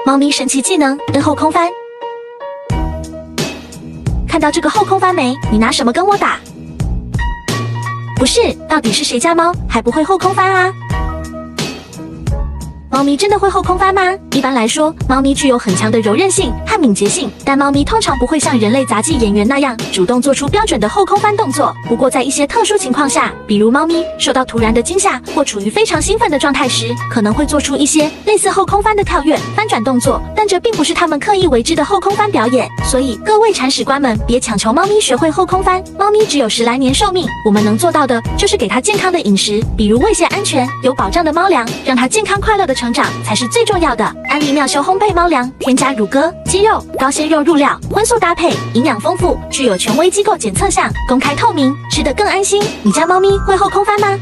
猫咪神奇技能跟后空翻。看到这个后空翻没？你拿什么跟我打？不是，到底是谁家猫还不会后空翻啊？猫咪真的会后空翻吗？一般来说，猫咪具有很强的柔韧性和敏捷性，但猫咪通常不会像人类杂技演员那样主动做出标准的后空翻动作。不过，在一些特殊情况下，比如猫咪受到突然的惊吓或处于非常兴奋的状态时，可能会做出一些类似后空翻的跳跃、翻转动作，但这并不是它们刻意为之的后空翻表演。所以，各位铲屎官们，别强求猫咪学会后空翻。猫咪只有10来年寿命，我们能做到的就是给它健康的饮食，比如喂些安全、有保障的猫粮，让它健康快乐的成长才是最重要的。安利妙秀烘焙猫粮，添加乳鸽、鸡肉、高鲜肉入料，荤素搭配，营养丰富，具有权威机构检测项，公开透明，吃得更安心。你家猫咪会后空翻吗？